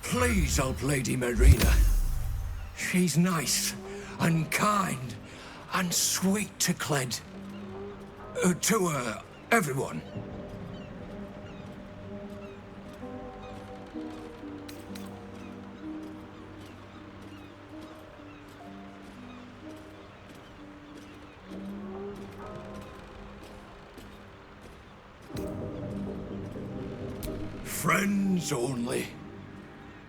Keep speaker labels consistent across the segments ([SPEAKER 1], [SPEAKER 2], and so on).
[SPEAKER 1] Please, old Lady Marina. She's nice and kind and sweet to Cled. To everyone. Friends only.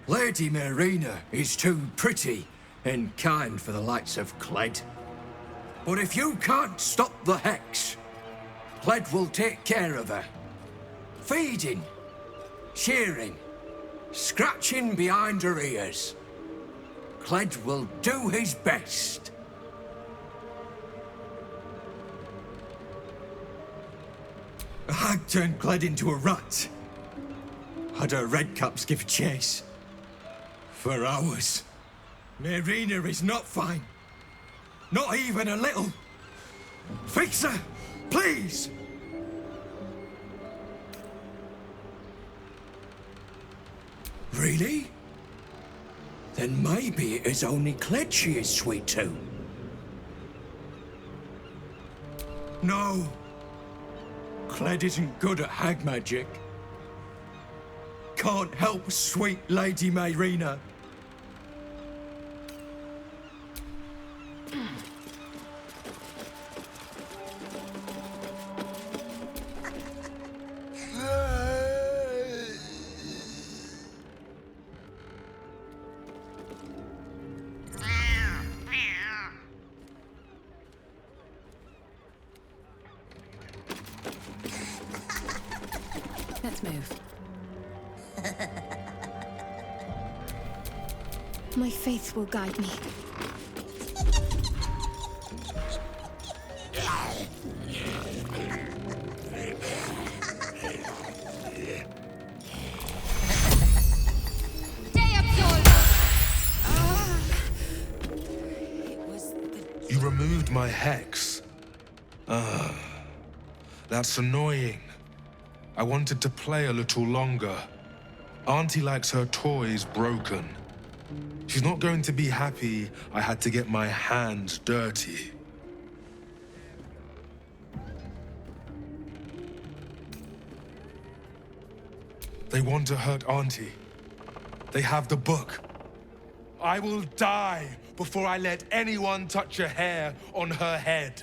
[SPEAKER 1] Lady Marina is too pretty and kind for the likes of Cled. But if you can't stop the Hex, Cled will take care of her. Feeding, shearing, scratching behind her ears. Cled will do his best. The hag turned Cled into a rat. Had her redcaps give chase. For hours. Marina is not fine. Not even a little. Fix her, please! Really? Then maybe it is only Cled she is sweet to. No. Cled isn't good at hag magic. Can't help sweet Lady Marina.
[SPEAKER 2] Let's move. My faith will guide me.
[SPEAKER 3] You removed my hex. That's annoying. I wanted to play a little longer. Auntie likes her toys broken. She's not going to be happy I had to get my hands dirty. They want to hurt Auntie. They have the book. I will die before I let anyone touch a hair on her head.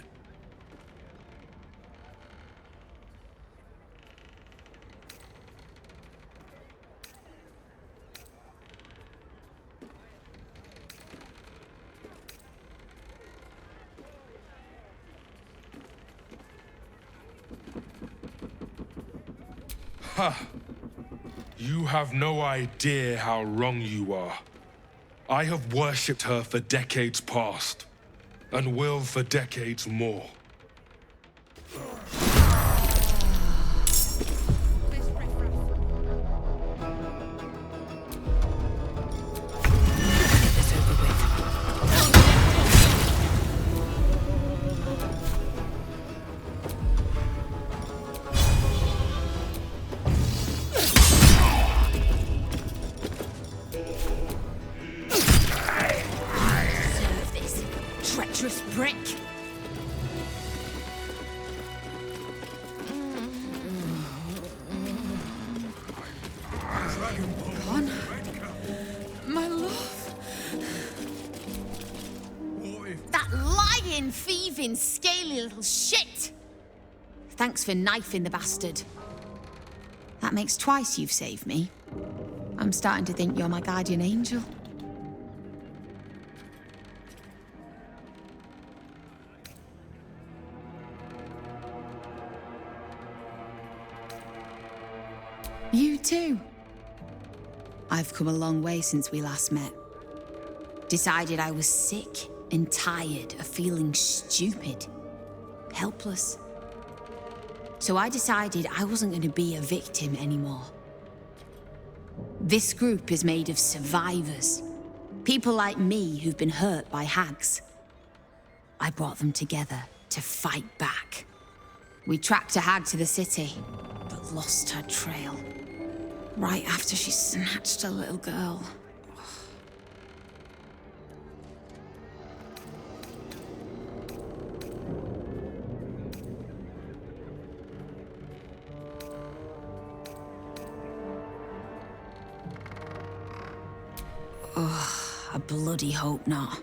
[SPEAKER 3] Ha! You have no idea how wrong you are. I have worshipped her for decades past, and will for decades more.
[SPEAKER 2] Treacherous prick! Gone? My love! That lying, thieving, scaly little shit! Thanks for knifing the bastard. That makes twice you've saved me. I'm starting to think you're my guardian angel. You too. I've come a long way since we last met. Decided I was sick and tired of feeling stupid, helpless. So I decided I wasn't going to be a victim anymore. This group is made of survivors. People like me who've been hurt by hags. I brought them together to fight back. We tracked a hag to the city, but lost her trail. Right after she snatched a little girl. I bloody hope not.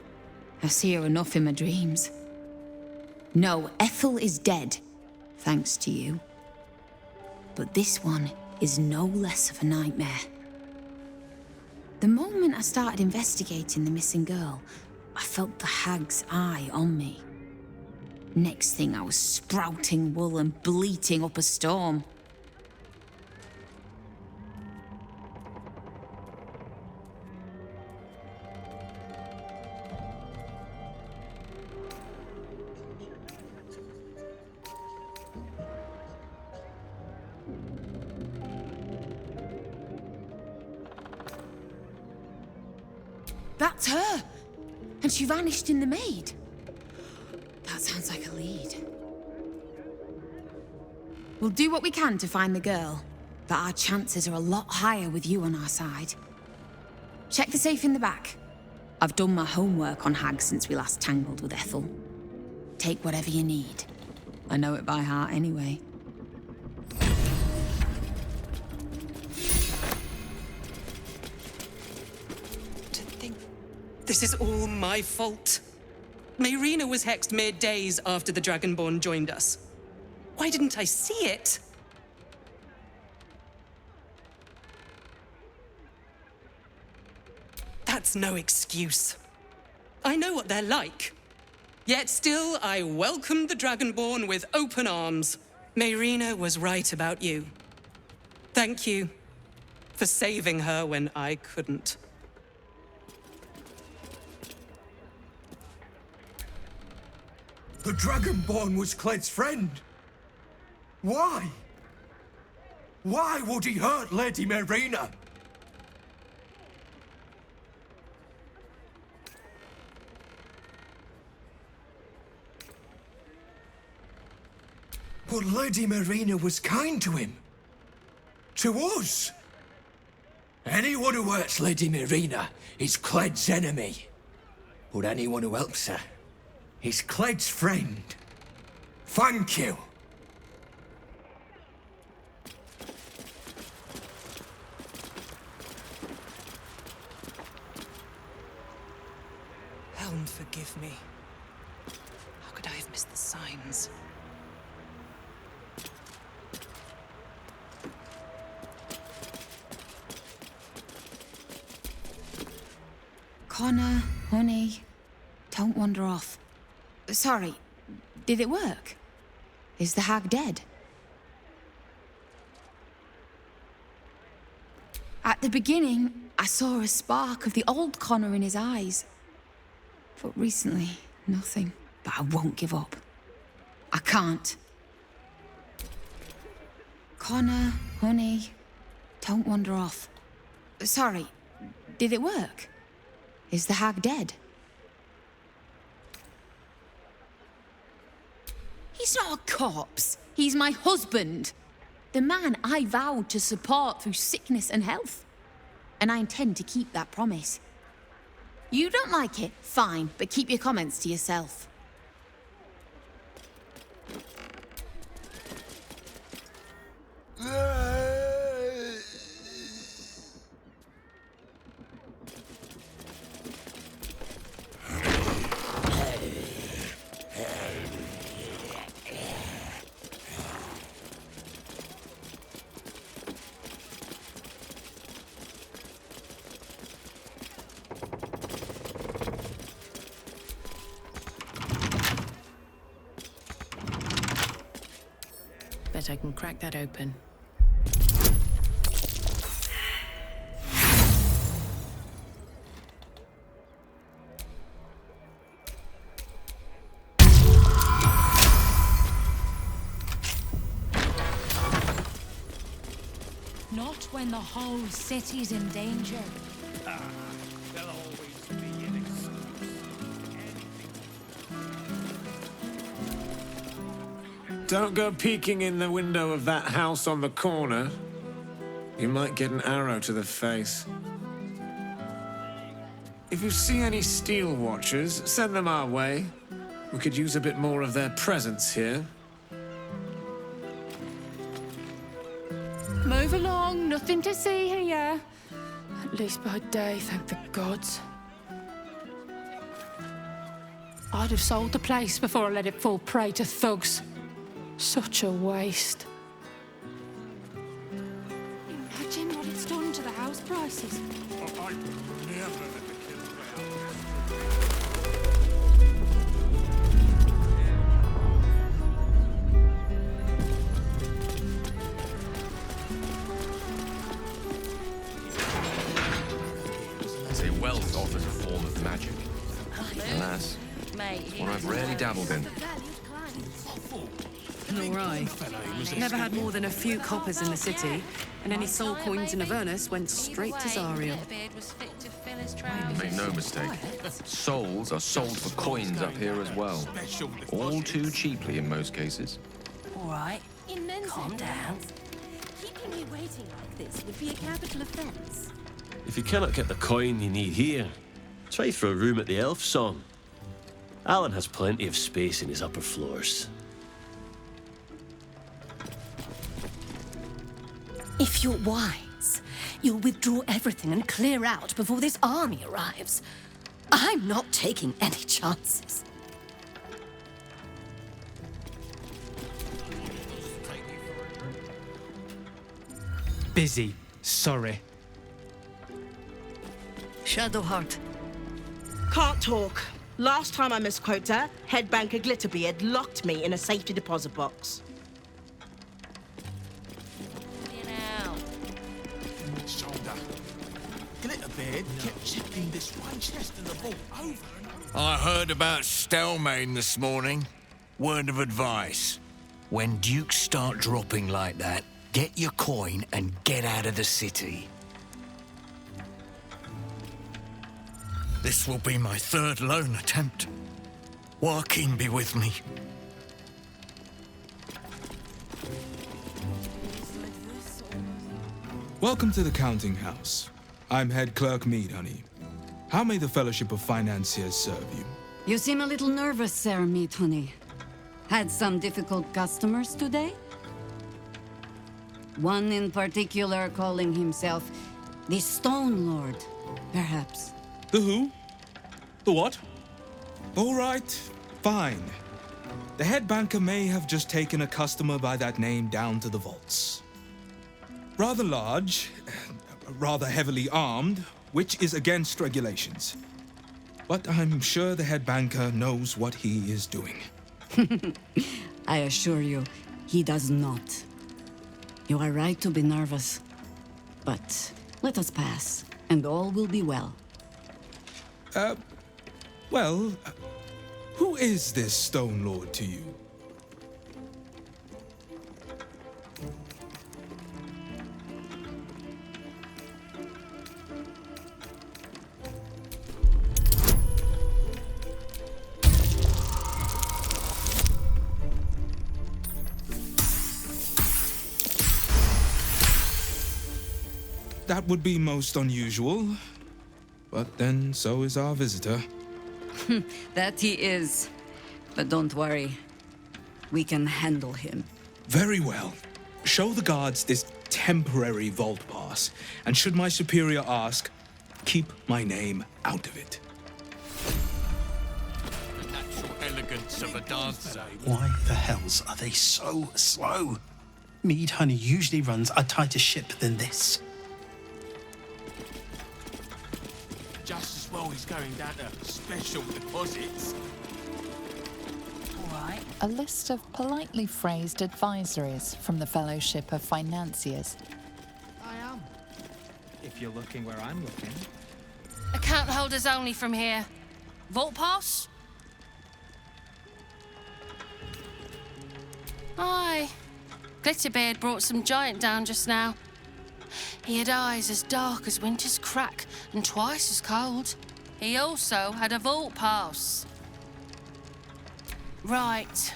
[SPEAKER 2] I see her enough in my dreams. No, Ethel is dead, thanks to you. But this one is no less of a nightmare. The moment I started investigating the missing girl, I felt the hag's eye on me. Next thing, I was sprouting wool and bleating up a storm. That's her! And she vanished in the maid. That sounds like a lead. We'll do what we can to find the girl, but our chances are a lot higher with you on our side. Check the safe in the back. I've done my homework on hags since we last tangled with Ethel. Take whatever you need. I know it by heart anyway.
[SPEAKER 4] This is all my fault. Mayrina was hexed mere days after the Dragonborn joined us. Why didn't I see it? That's no excuse. I know what they're like. Yet still, I welcomed the Dragonborn with open arms. Mayrina was right about you. Thank you for saving her when I couldn't.
[SPEAKER 1] The Dragonborn was Cled's friend. Why? Why would he hurt Lady Mayrina? But Lady Mayrina was kind to him. To us. Anyone who hurts Lady Mayrina is Cled's enemy. But anyone who helps her is Cled's friend. Thank you.
[SPEAKER 4] forgive me. How could I have missed the signs?
[SPEAKER 2] Connor, honey, don't wander off. Sorry, did it work? Is the hag dead? At the beginning, I saw a spark of the old Connor in his eyes. But recently, nothing. But I won't give up. I can't. Connor, honey, don't wander off. Sorry, did it work? Is the hag dead? He's not a corpse. He's my husband. The man I vowed to support through sickness and health. And I intend to keep that promise. You don't like it? Fine, but keep your comments to yourself.
[SPEAKER 5] Bet I can crack that open.
[SPEAKER 6] Not when the whole city's in danger.
[SPEAKER 7] There'll always be an excuse.
[SPEAKER 8] Don't go peeking in the window of that house on the corner. You might get an arrow to the face. If you see any steel watchers, send them our way. We could use a bit more of their presence here.
[SPEAKER 6] Move along, nothing to see here. At least by day, thank the gods. I'd have sold the place before I let it fall prey to thugs. Such a waste. Imagine what it's done to the house prices.
[SPEAKER 7] I never let the kids play
[SPEAKER 9] Say wealth offers a form of magic. Alas, one I've rarely dabbled in.
[SPEAKER 5] All right. Never had more than a few coppers in the city, and any soul coins in Avernus went straight to Zariel.
[SPEAKER 9] Make no mistake, souls are sold for coins up here as well. All too cheaply in most cases.
[SPEAKER 10] All right, calm down. Keeping me waiting like this would be a capital offense.
[SPEAKER 11] If you cannot get the coin you need here, try for a room at the Elf Song. Alan has plenty of space in his upper floors.
[SPEAKER 10] If you're wise, you'll withdraw everything and clear out before this army arrives. I'm not taking any chances.
[SPEAKER 12] Busy. Sorry.
[SPEAKER 10] Shadowheart.
[SPEAKER 13] Can't talk. Last time I misquoted her, head banker Glitterbeard locked me in a safety deposit box.
[SPEAKER 7] shoulder. Glitterbeard kept checking this one chest in the vault over and over.
[SPEAKER 14] I heard about Stelmane this morning. Word of advice. When dukes start dropping like that, get your coin and get out of the city. This will be my third loan attempt. Joaquin be with me.
[SPEAKER 15] Welcome to the counting house. I'm head clerk Mead, honey. How may the Fellowship of Financiers serve you?
[SPEAKER 16] You seem a little nervous, Sir Mead, honey. Had some difficult customers today? One in particular calling himself the Stone Lord, perhaps.
[SPEAKER 11] The who? The what?
[SPEAKER 15] All right, fine. The head banker may have just taken a customer by that name down to the vaults. Rather large, rather heavily armed, which is against regulations. But I'm sure the head banker knows what he is doing.
[SPEAKER 16] I assure you, he does not. You are right to be nervous. But let us pass, and all will be well.
[SPEAKER 15] Well, who is this Stone Lord to you? That would be most unusual. But then so is our visitor.
[SPEAKER 16] That he is. But don't worry. We can handle him.
[SPEAKER 15] Very well. Show the guards this temporary vault pass, and should my superior ask, keep my name out of it.
[SPEAKER 14] The natural elegance of a dancer.
[SPEAKER 7] Why the hells are they so slow? Mead Honey usually runs a tighter ship than this.
[SPEAKER 14] Just as well he's going down to special deposits.
[SPEAKER 17] A list of politely phrased advisories from the Fellowship of Financiers.
[SPEAKER 12] I am. If you're looking where I'm looking.
[SPEAKER 18] Account holders only from here. Vault pass? Aye. Glitterbeard brought some giant down just now. He had eyes as dark as winter's crack and twice as cold. He also had a vault pass. Right.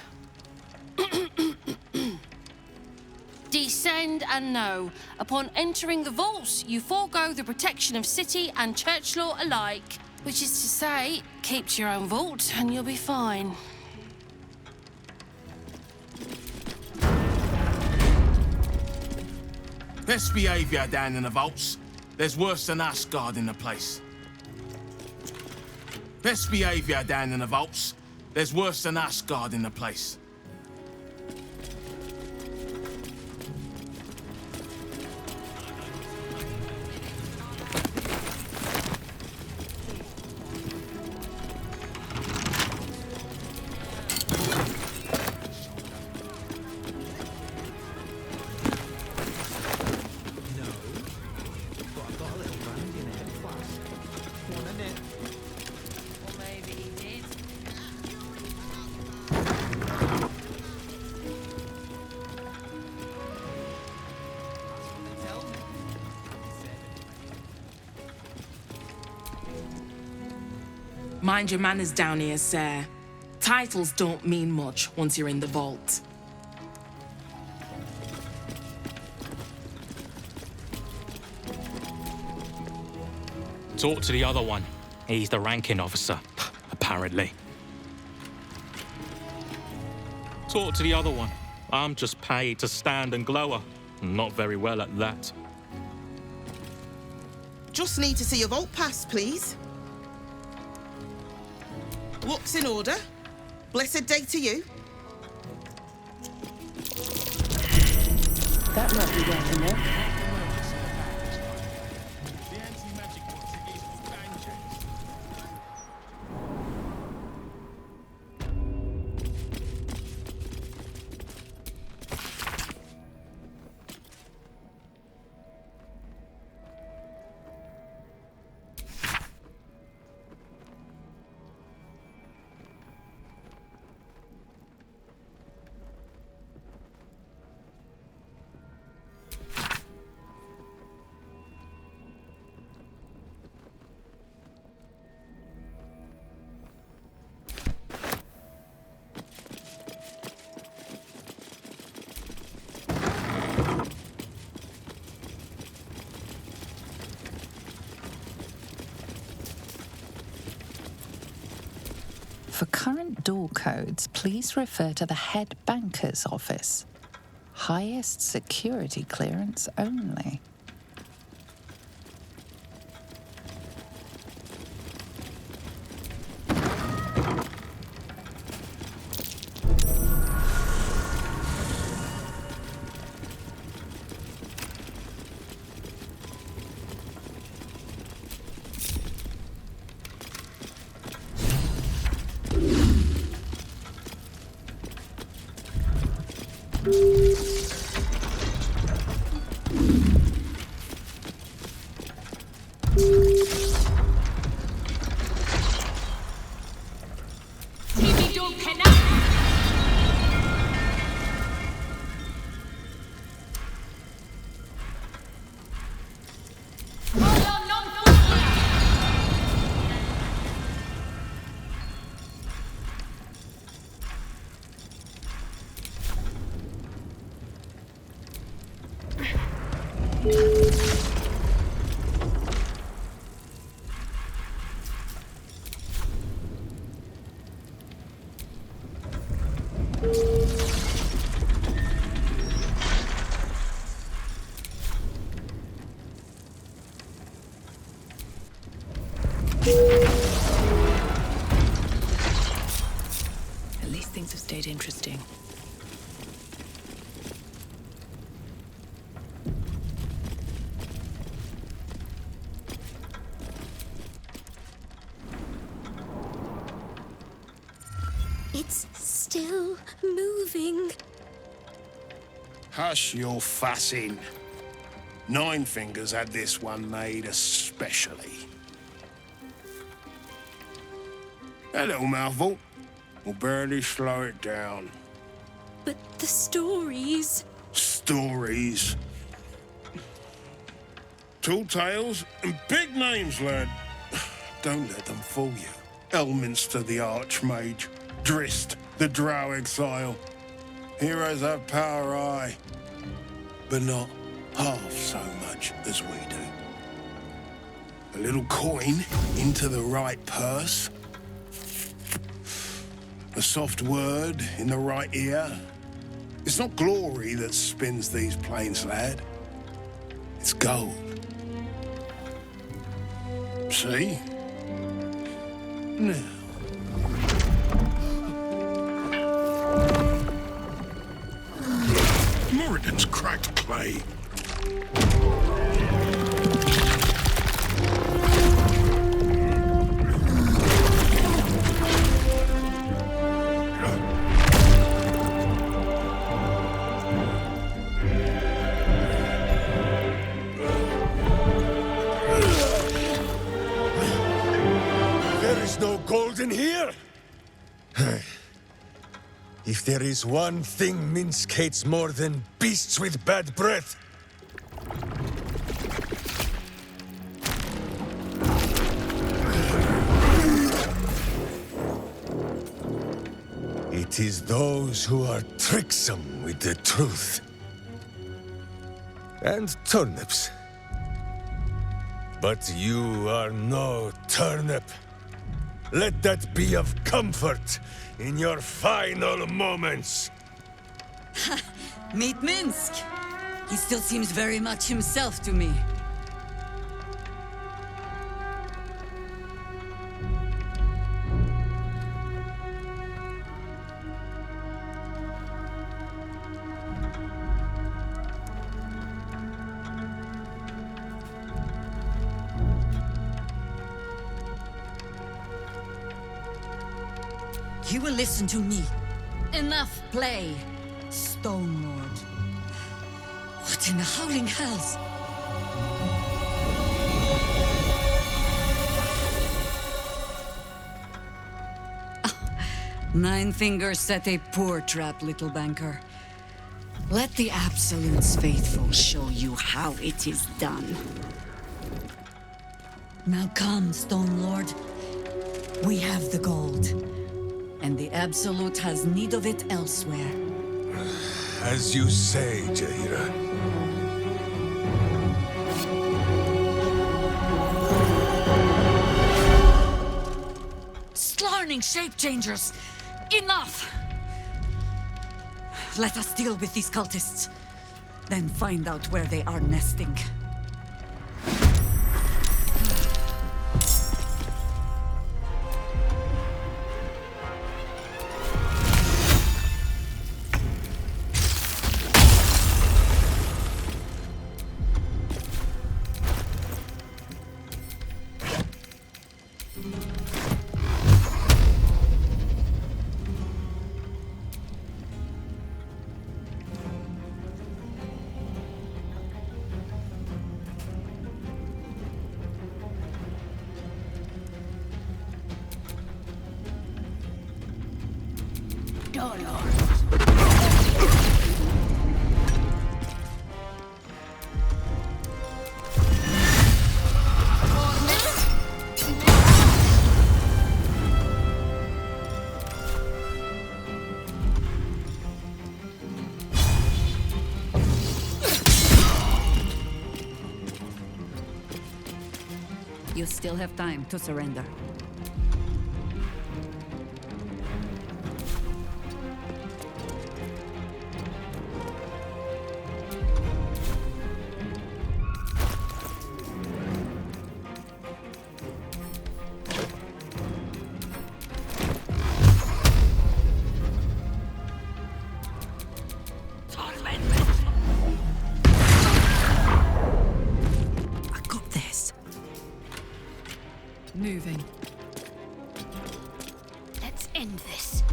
[SPEAKER 18] Descend and know. Upon entering the vaults, you forego the protection of city and church law alike. Which is to say, keep to your own vault and you'll be fine.
[SPEAKER 14] Best behaviour down in the vaults. There's worse than us guarding the place. Best behaviour down in the vaults. There's worse than us guarding the place.
[SPEAKER 19] Mind your manners down here, sir. Titles don't mean much once you're in the vault.
[SPEAKER 20] Talk to the other one. He's the ranking officer, apparently. Talk to the other one. I'm just paid to stand and glower. Not very well at that.
[SPEAKER 13] Just need to see your vault pass, please. Looks in order. Blessed day to you.
[SPEAKER 17] That might be worth a look. For current door codes, please refer to the head banker's office. Highest security clearance only.
[SPEAKER 5] At least things have stayed interesting.
[SPEAKER 10] It's still moving.
[SPEAKER 21] Hush your fussing. Nine Fingers had this one made especially. That little mouthful will barely slow it down.
[SPEAKER 10] But the stories...
[SPEAKER 21] Stories. Tall tales and big names, lad. Don't let them fool you. Elminster the Archmage. Drist the Drow Exile. Heroes have power, aye, but not half so much as we do. A little coin into the right purse. A soft word in the right ear. It's not glory that spins these plains, lad. It's gold. See? Now. Morrigan's cracked clay.
[SPEAKER 22] There is no gold in here. If there is one thing Minsk hates more than beasts with bad breath, it is those who are tricksome with the truth. And turnips. But you are no turnip. Let that be of comfort in your final moments.
[SPEAKER 16] Meet Minsk. He still seems very much himself to me. You will listen to me. Enough play, Stone Lord. What in the howling hells? Nine Fingers set a poor trap, little banker. Let the Absolute's faithful show you how it is done. Now come, Stone Lord. We have the gold. And the Absolute has need of it elsewhere.
[SPEAKER 22] As you say, Jaira.
[SPEAKER 16] Slarning shape changers! Enough! Let us deal with these cultists. Then find out where they are nesting. You still have time to surrender.
[SPEAKER 5] Moving.
[SPEAKER 10] Let's end this.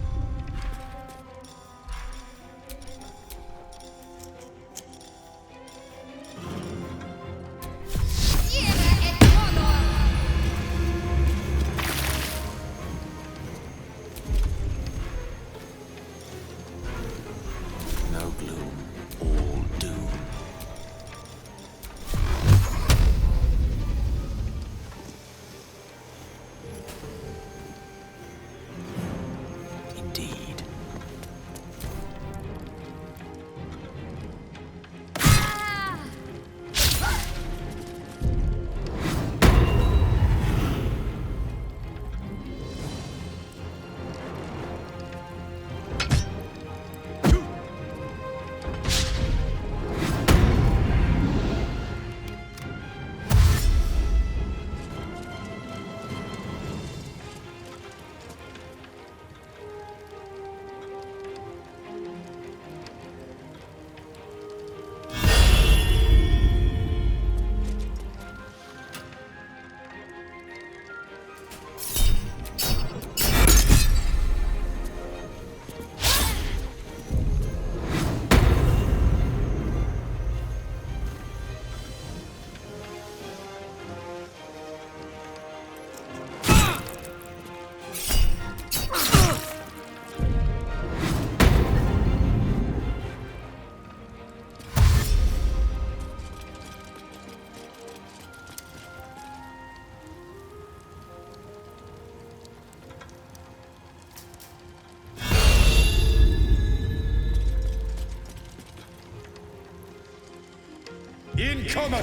[SPEAKER 14] No gloom, all doom. Indeed.
[SPEAKER 22] Incoming!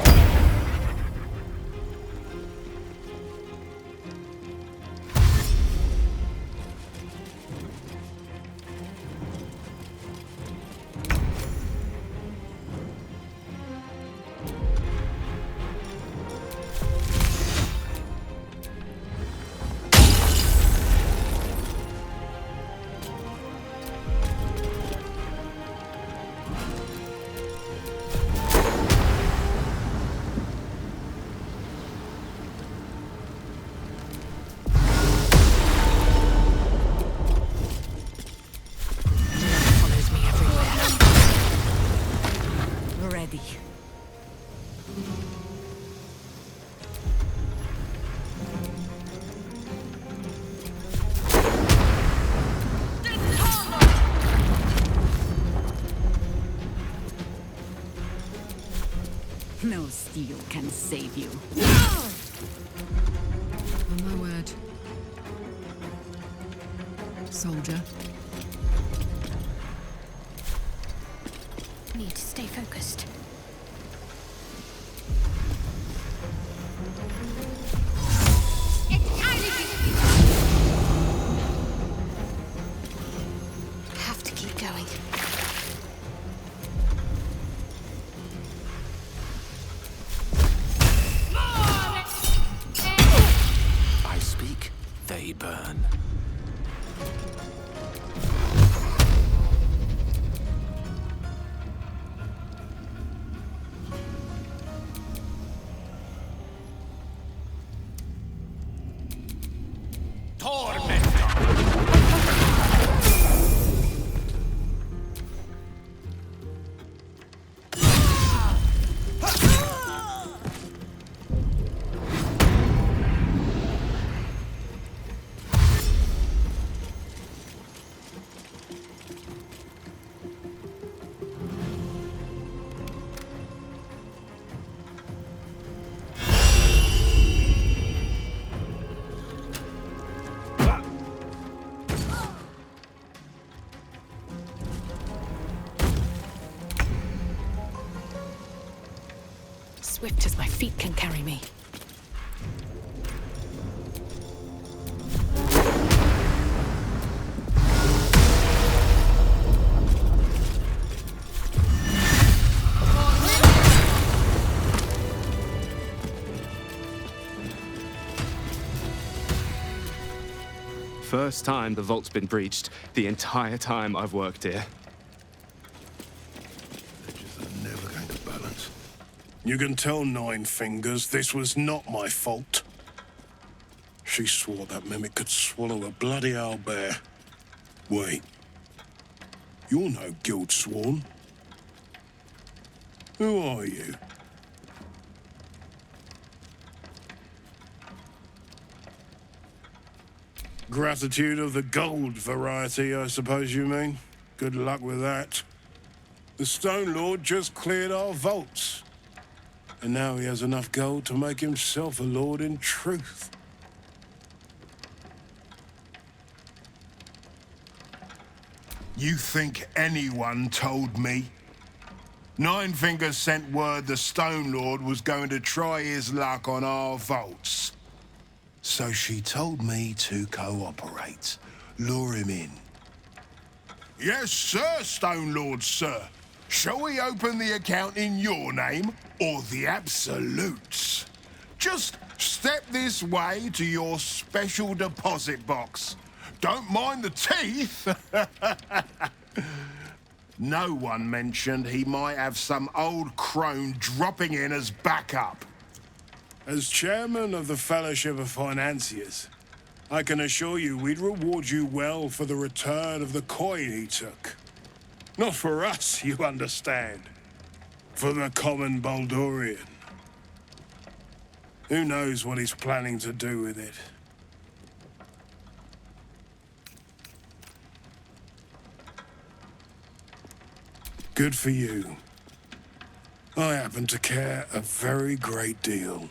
[SPEAKER 5] Follows me everywhere.
[SPEAKER 16] Ready. No steel can save you.
[SPEAKER 5] On my word. Soldier.
[SPEAKER 10] Need to stay focused. Have to keep going.
[SPEAKER 14] I speak, they burn.
[SPEAKER 5] Swift as my feet can carry me.
[SPEAKER 1] First time the vault's been breached the entire time I've worked here.
[SPEAKER 21] Never going to balance. You can tell Nine Fingers this was not my fault. She swore that mimic could swallow a bloody owlbear. Wait. You're no guild sworn. Who are you? Gratitude of the gold variety, I suppose you mean. Good luck with that. The Stone Lord just cleared our vaults. And now he has enough gold to make himself a lord in truth. You think anyone told me? Nine Fingers sent word the Stone Lord was going to try his luck on our vaults. So she told me to cooperate, lure him in. Yes, sir, Stone Lord, sir. Shall we open the account in your name or the Absolute's? Just step this way to your special deposit box. Don't mind the teeth. No one mentioned he might have some old crone dropping in as backup. As chairman of the Fellowship of Financiers, I can assure you we'd reward you well for the return of the coin he took. Not for us, you understand. For the common Baldurian. Who knows what he's planning to do with it? Good for you. I happen to care a very great deal.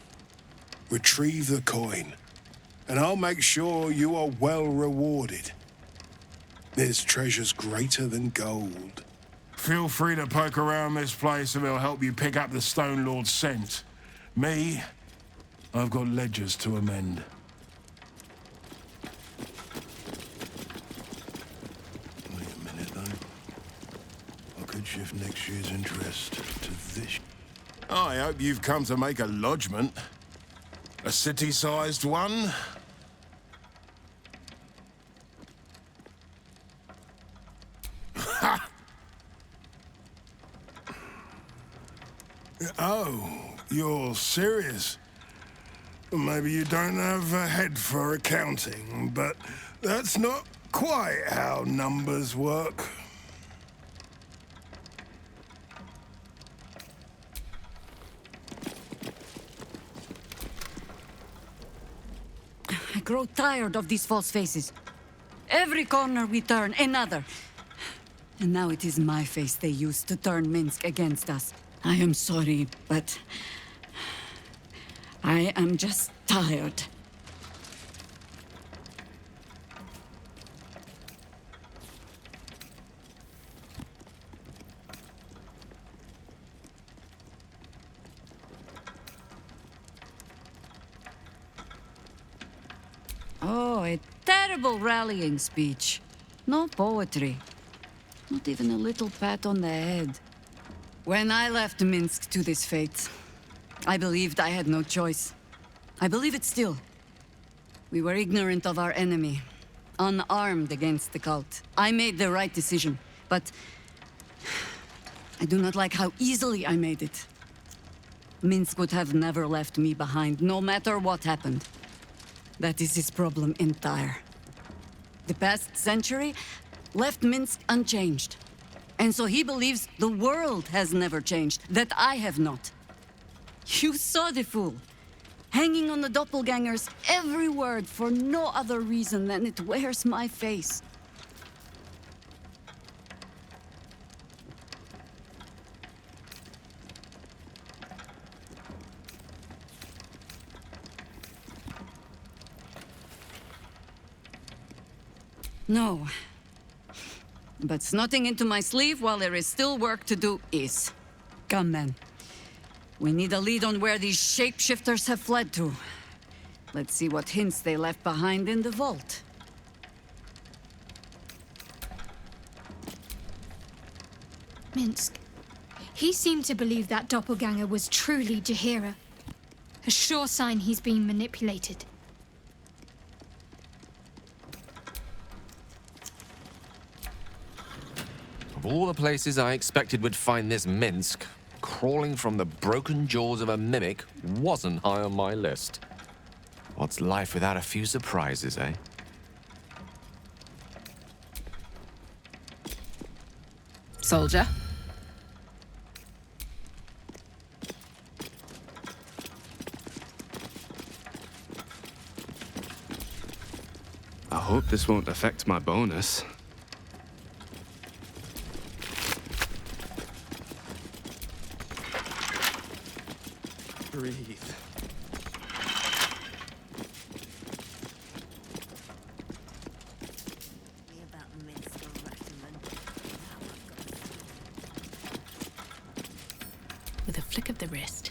[SPEAKER 21] Retrieve the coin, and I'll make sure you are well rewarded. There's treasures greater than gold. Feel free to poke around this place and it'll help you pick up the Stone Lord's scent. Me, I've got ledgers to amend. Wait a minute, though. I could shift next year's interest to this. I hope you've come to make a lodgment. A city-sized one? Ha! Oh, you're serious? Maybe you don't have a head for accounting, but that's not quite how numbers work.
[SPEAKER 16] I grow tired of these false faces. Every corner we turn, another. And now it is my face they use to turn Minsk against us. I am sorry, but I am just tired. Oh, a terrible rallying speech. No poetry. Not even a little pat on the head. When I left Minsk to this fate, I believed I had no choice. I believe it still. We were ignorant of our enemy, unarmed against the cult. I made the right decision, but I do not like how easily I made it. Minsk would have never left me behind, no matter what happened. That is his problem entire. The past century left Minsk unchanged. And so he believes the world has never changed, that I have not. You saw the fool, hanging on the doppelganger's every word for no other reason than it wears my face. No. But snotting into my sleeve while there is still work to do is. Come, men. We need a lead on where these shapeshifters have fled to. Let's see what hints they left behind in the vault.
[SPEAKER 3] Minsk. He seemed to believe that doppelganger was truly Jaheira. A sure sign he's being manipulated.
[SPEAKER 9] Of all the places I expected would find this Minsk, crawling from the broken jaws of a mimic wasn't high on my list. What's life without a few surprises, eh?
[SPEAKER 5] Soldier.
[SPEAKER 1] I hope this won't affect my bonus. Breathe.
[SPEAKER 10] With a flick of the wrist.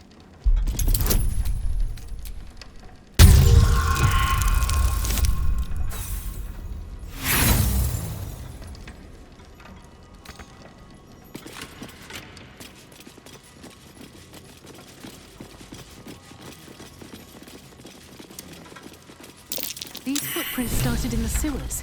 [SPEAKER 10] These footprints started in the sewers.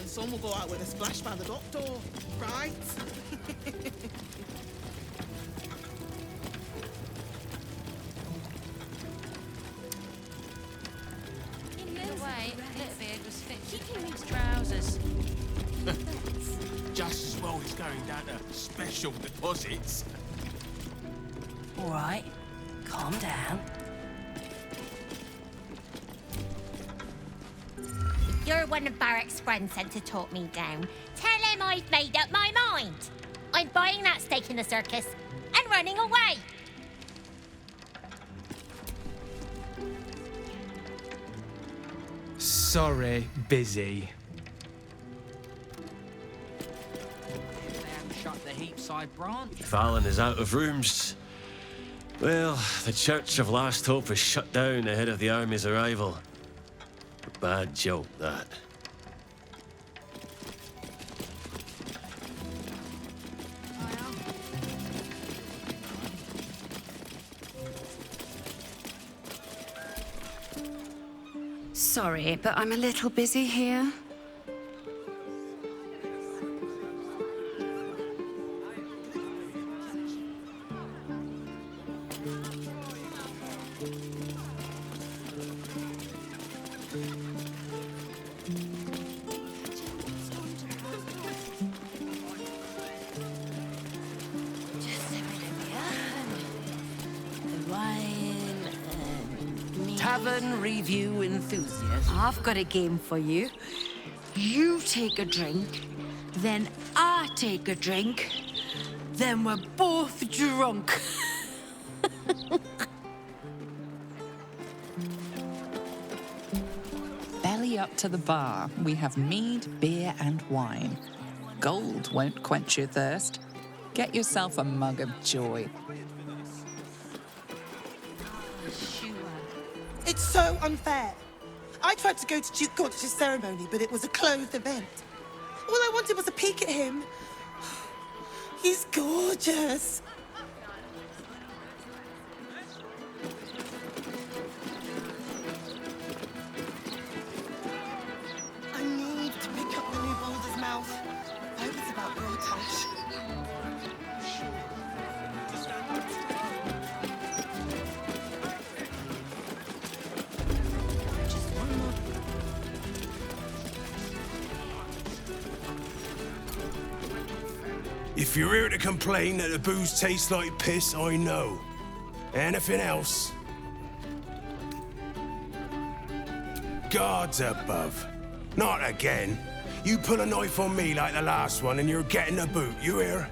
[SPEAKER 13] Some will go out with a splash by the dock door, right?
[SPEAKER 18] In no way, Littlebeard was fit for his trousers.
[SPEAKER 7] Just as well he's going down to special deposits.
[SPEAKER 10] All right, calm down.
[SPEAKER 2] You're one of Barrack's friends sent to talk me down. Tell him I've made up my mind. I'm buying that stake in the circus and running away.
[SPEAKER 12] Sorry, busy.
[SPEAKER 4] Shut the Heapside branch.
[SPEAKER 11] If Alan is out of rooms, well, the Church of Last Hope is shut down ahead of the army's arrival. A bad joke, that.
[SPEAKER 16] Sorry, but I'm a little busy here.
[SPEAKER 10] Tavern review enthusiast.
[SPEAKER 2] I've got a game for you. You take a drink, then I take a drink, then we're both drunk.
[SPEAKER 17] Belly up to the bar. We have mead, beer, and wine. Gold won't quench your thirst. Get yourself a mug of joy.
[SPEAKER 13] It's so unfair. I tried to go to Duke Gorge's ceremony, but it was a closed event. All I wanted was a peek at him. He's gorgeous.
[SPEAKER 22] If you're here to complain that the booze tastes like piss, I know. Anything else? Gods above. Not again. You pull a knife on me like the last one and you're getting a boot, you hear?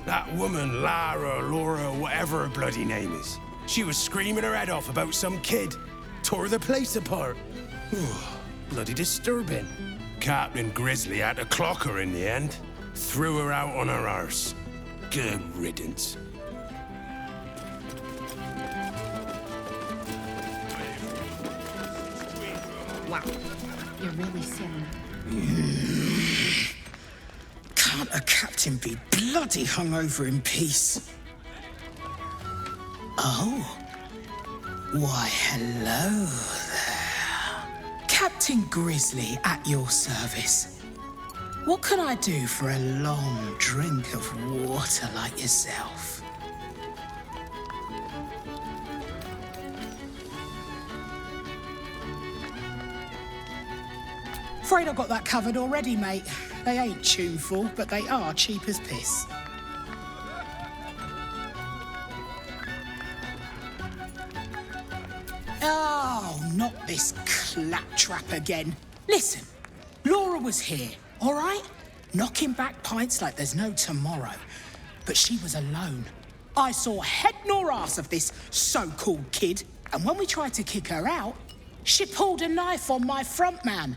[SPEAKER 22] That woman, Lara, Laura, whatever her bloody name is. She was screaming her head off about some kid. Tore the place apart. Bloody disturbing. Captain Grizzly had to clock her in the end. Threw her out on her arse. Good riddance.
[SPEAKER 4] Wow. You're really silly.
[SPEAKER 8] Can't a captain be bloody hungover in peace? Oh. Why, hello there. Captain Grizzly at your service. What can I do for a long drink of water like yourself? Afraid I've got that covered already, mate. They ain't tuneful, but they are cheap as piss. Oh, not this claptrap again. Listen, Laura was here, all right? Knocking back pints like there's no tomorrow. But she was alone. I saw head nor ass of this so-called kid, and when we tried to kick her out, she pulled a knife on my front man.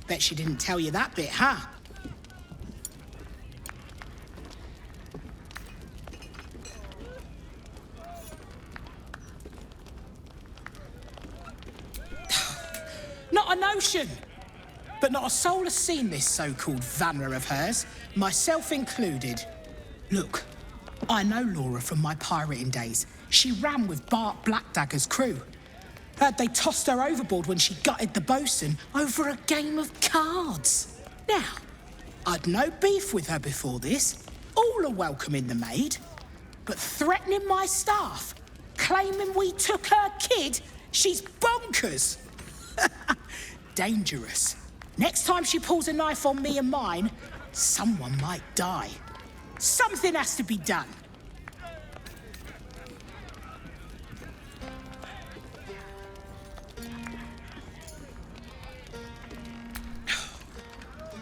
[SPEAKER 8] Bet she didn't tell you that bit, huh? Not a notion. But not a soul has seen this so-called Vanra of hers, myself included. Look, I know Laura from my pirating days. She ran with Bart Blackdagger's crew. Heard they tossed her overboard when she gutted the bosun over a game of cards. Now, I'd no beef with her before this. All are welcome in the maid. But threatening my staff, claiming we took her kid, she's bonkers. Dangerous. Next time she pulls a knife on me and mine, someone might die. Something has to be done.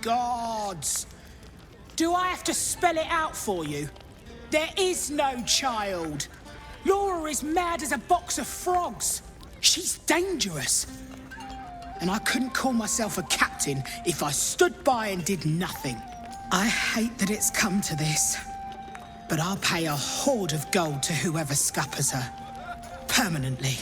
[SPEAKER 8] Gods! Do I have to spell it out for you? There is no child. Laura is mad as a box of frogs. She's dangerous. And I couldn't call myself a captain if I stood by and did nothing. I hate that it's come to this, but I'll pay a hoard of gold to whoever scuppers her. Permanently.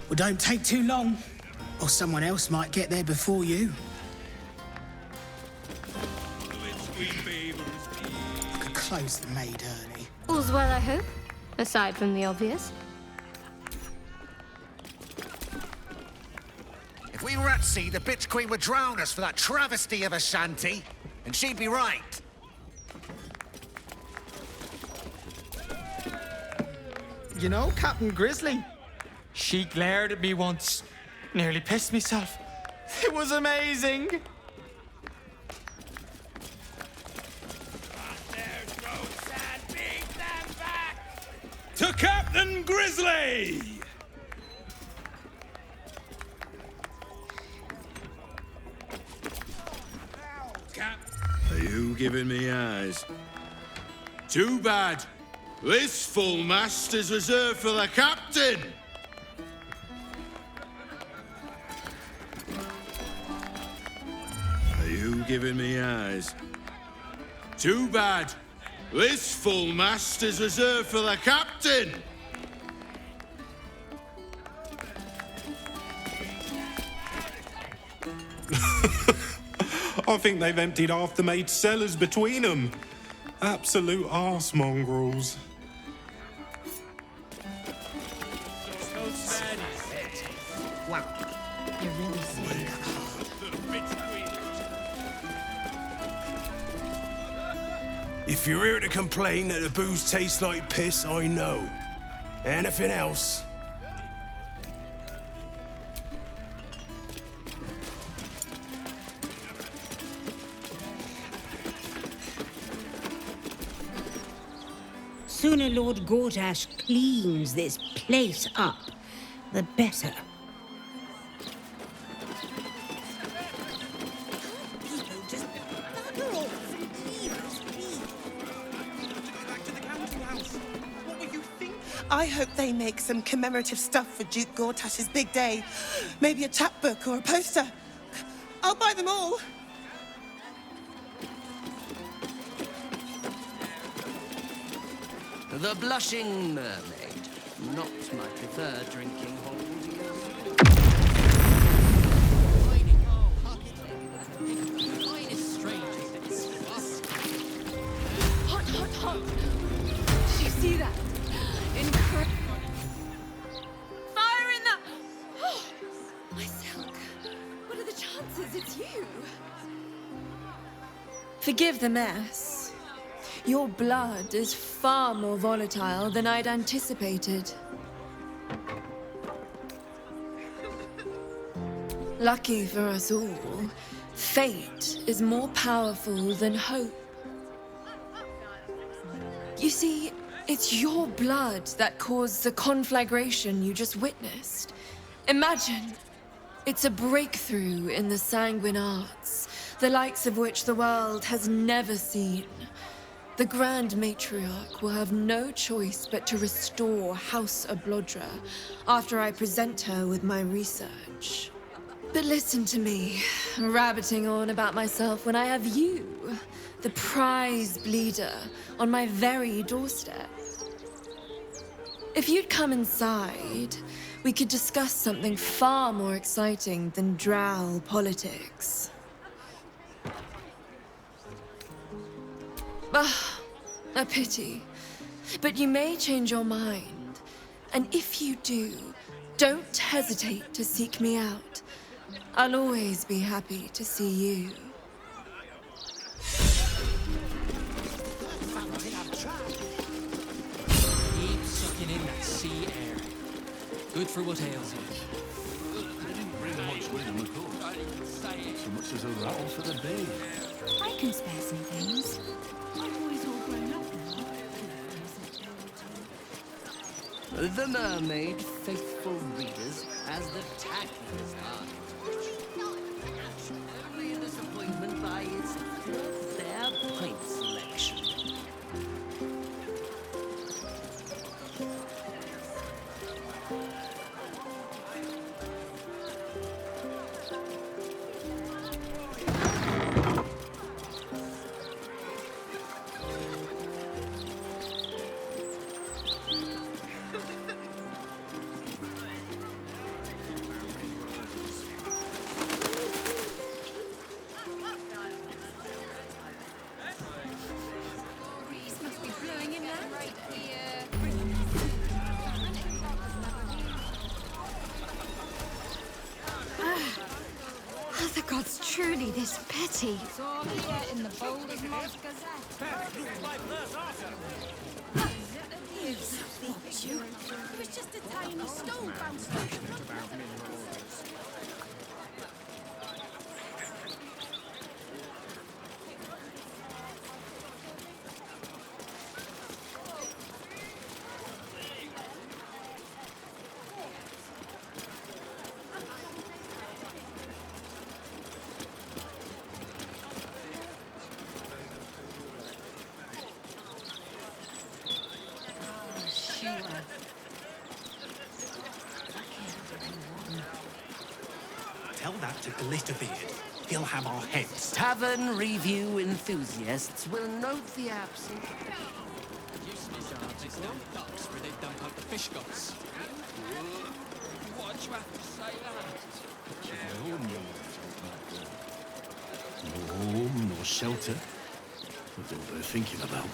[SPEAKER 8] Well, don't take too long, or someone else might get there before you. I could close the maid early.
[SPEAKER 23] All's well, I hope, aside from the obvious.
[SPEAKER 24] If we were at sea, the bitch queen would drown us for that travesty of a shanty, and she'd be right.
[SPEAKER 12] You know, Captain Grizzly, she glared at me once, nearly pissed myself. It was amazing.
[SPEAKER 22] To Captain Grizzly!
[SPEAKER 25] Are you giving me eyes? Too bad. This full mast is reserved for the captain. giving me eyes. Too bad. This full mast is reserved for the captain.
[SPEAKER 6] I think they've emptied half the maid's cellars between them. Absolute arse mongrels.
[SPEAKER 4] Wow. You're really saying that.
[SPEAKER 22] If you're here to complain that the booze tastes like piss, I know. Anything else?
[SPEAKER 14] Sooner Lord Gortash cleans this place up, the better.
[SPEAKER 13] I hope they make some commemorative stuff for Duke Gortash's big day. Maybe a chapbook or a poster. I'll buy them all.
[SPEAKER 15] The Blushing Mermaid. Not my preferred drinking hold.
[SPEAKER 3] Hot, hot, hot! Did you see that? Incredible. Fire in the... Oh, my silk. What are the chances it's you?
[SPEAKER 19] Forgive the mess. Your blood is far more volatile than I'd anticipated. Lucky for us all, fate is more powerful than hope. You see, it's your blood that caused the conflagration you just witnessed. Imagine, it's a breakthrough in the sanguine arts, the likes of which the world has never seen. The Grand Matriarch will have no choice but to restore House Ablodra after I present her with my research. But listen to me, rabbiting on about myself when I have you, the prize bleeder, on my very doorstep. If you'd come inside, we could discuss something far more exciting than drow politics. Ah, a pity. But you may change your mind. And if you do, don't hesitate to seek me out. I'll always be happy to see you.
[SPEAKER 20] Keep sucking in that sea air. Good for what ails you.
[SPEAKER 26] They didn't bring much with them at all. So much as a rattle for the bay.
[SPEAKER 3] I can spare some things. My boy's all grown up now.
[SPEAKER 15] The Mermaid, faithful readers, has the tackiest heart. Only a disappointment by its threadbare pint selection.
[SPEAKER 3] Are the gods truly this petty?
[SPEAKER 23] It's all here in the Baldur Moss Gazette.
[SPEAKER 14] It was just a tiny stone bounced off the front.
[SPEAKER 12] Tell that to Glitterbeard.
[SPEAKER 24] still have our heads.
[SPEAKER 15] Tavern review enthusiasts will note the absence.
[SPEAKER 20] They sell ducks where they dump out the fish guts. Why'd you have to say that?
[SPEAKER 26] No home, no shelter. That's all they're thinking about.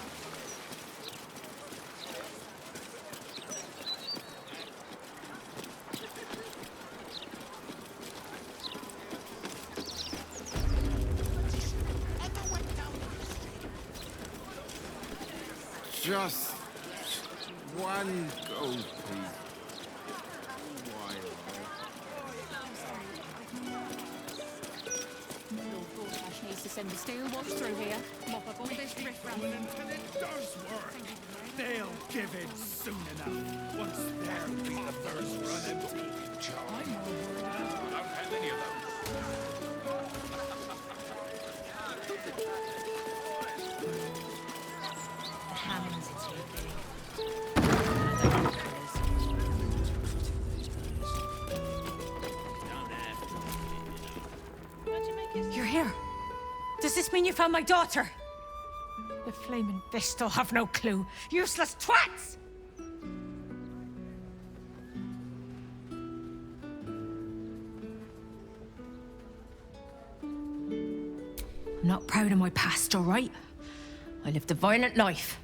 [SPEAKER 24] Just one go, please.
[SPEAKER 1] Needs to send the steel watch through here. Mop up all this riffraff.
[SPEAKER 24] And it does work. They'll give in soon enough. Once their beavers run empty. I'm more worried about. Don't have any of
[SPEAKER 1] The Hammonds are too big.
[SPEAKER 5] You're here. Does this mean you found my daughter? The flaming Vistal have no clue. Useless twats! I'm not proud of my past, all right? I lived a violent life,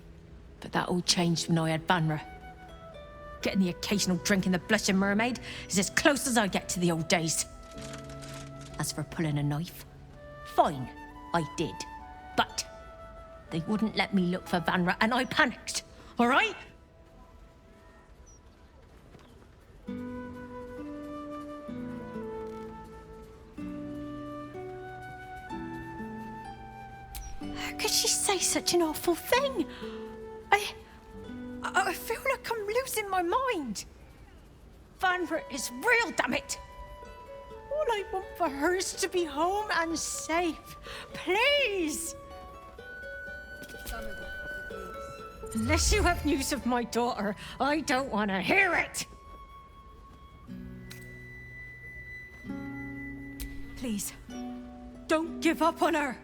[SPEAKER 5] but that all changed when I had Vanra. Getting the occasional drink in the Blushing Mermaid is as close as I get to the old days. As for pulling a knife, fine, I did. But they wouldn't let me look for Vanra, and I panicked, all right? How could she say such an awful thing? I feel like I'm losing my mind. Vanra is real, damn it. All I want for her is to be home and safe. Please! Unless you have news of my daughter, I don't want to hear it! Please, don't give up on her!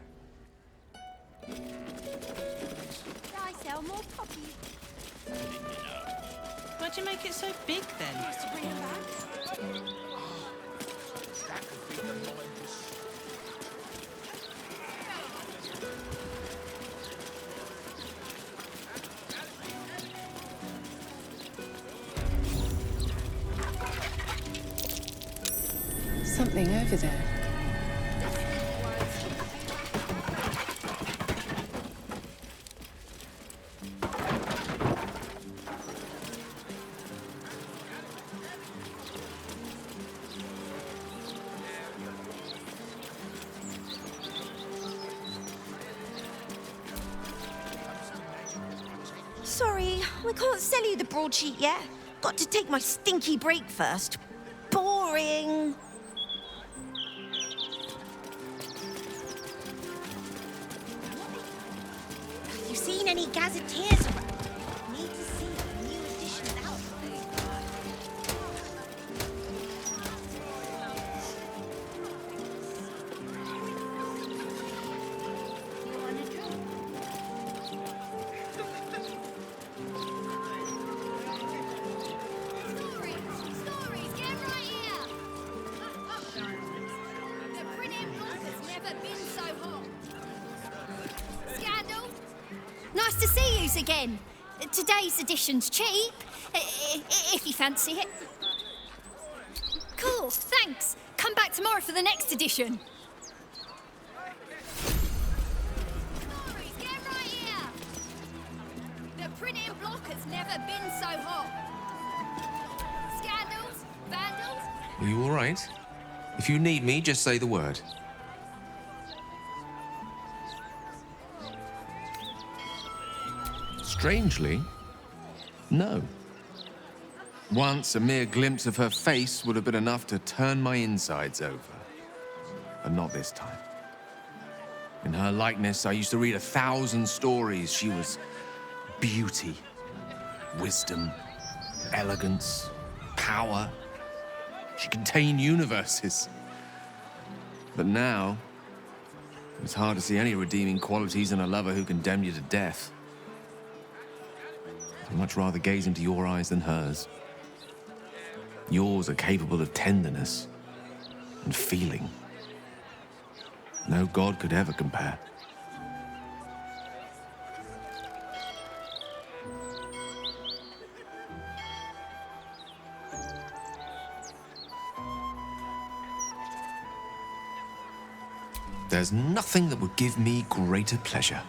[SPEAKER 23] I sell more poppies.
[SPEAKER 4] Why'd you make it so big then?
[SPEAKER 23] To bring it back.
[SPEAKER 17] Something over there.
[SPEAKER 7] Sorry, we can't sell you the broadsheet yet. Got to take my stinky break first. Boring. Have you seen any gazetteers around? Need to see the new edition out.
[SPEAKER 23] Stories, get right here! The printing block has never been so hot. Scandal?
[SPEAKER 1] Nice to see yous again. Today's edition's cheap, if you fancy it. Cool, thanks. Come back tomorrow for the next edition.
[SPEAKER 23] Stories, get right here! The printing block has never been so hot. Scandals? Vandals?
[SPEAKER 9] Are you all right? If you need me, just say the word. Strangely, no. Once, a mere glimpse of her face would have been enough to turn my insides over. But not this time. In her likeness, I used to read 1,000 stories. She was beauty, wisdom, elegance, power. She contained universes. But now, It's hard to see any redeeming qualities in a lover who condemned you to death. I'd much rather gaze into your eyes than hers. Yours are capable of tenderness and feeling. No god could ever compare. There's nothing that would give me greater pleasure.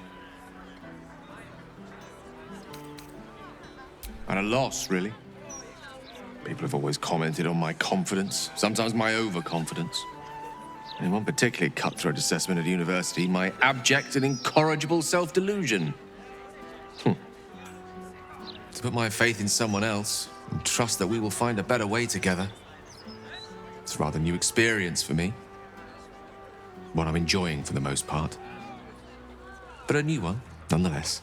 [SPEAKER 9] At a loss, really. People have always commented on my confidence, sometimes my overconfidence. And in one particularly cutthroat assessment at university, my abject and incorrigible self-delusion. To put my faith in someone else and trust that we will find a better way together. It's a rather new experience for me. One I'm enjoying for the most part. But a new one, nonetheless.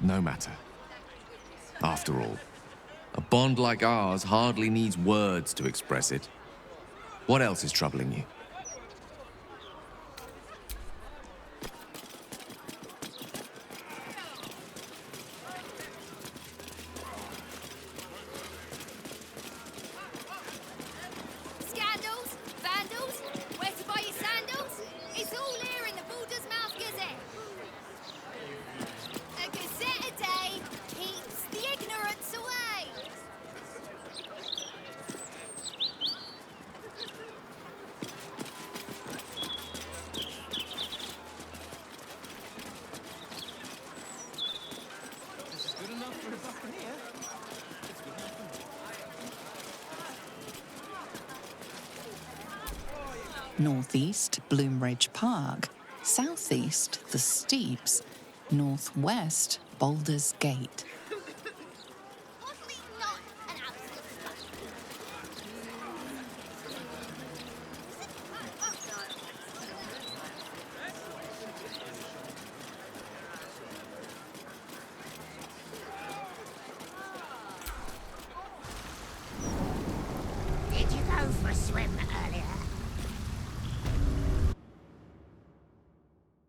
[SPEAKER 9] No matter. After all, a bond like ours hardly needs words to express it. What else is troubling you?
[SPEAKER 23] Scandals? Vandals? Where to buy your sandals? It's all here in the Baldur's Mouth Gazette. A gazette a day keeps the ignorance away.
[SPEAKER 26] This is good enough for a buccaneer. It's good enough for me.
[SPEAKER 17] Northeast, Bloomridge Park. Southeast, the Steeps. Northwest, Baldur's Gate.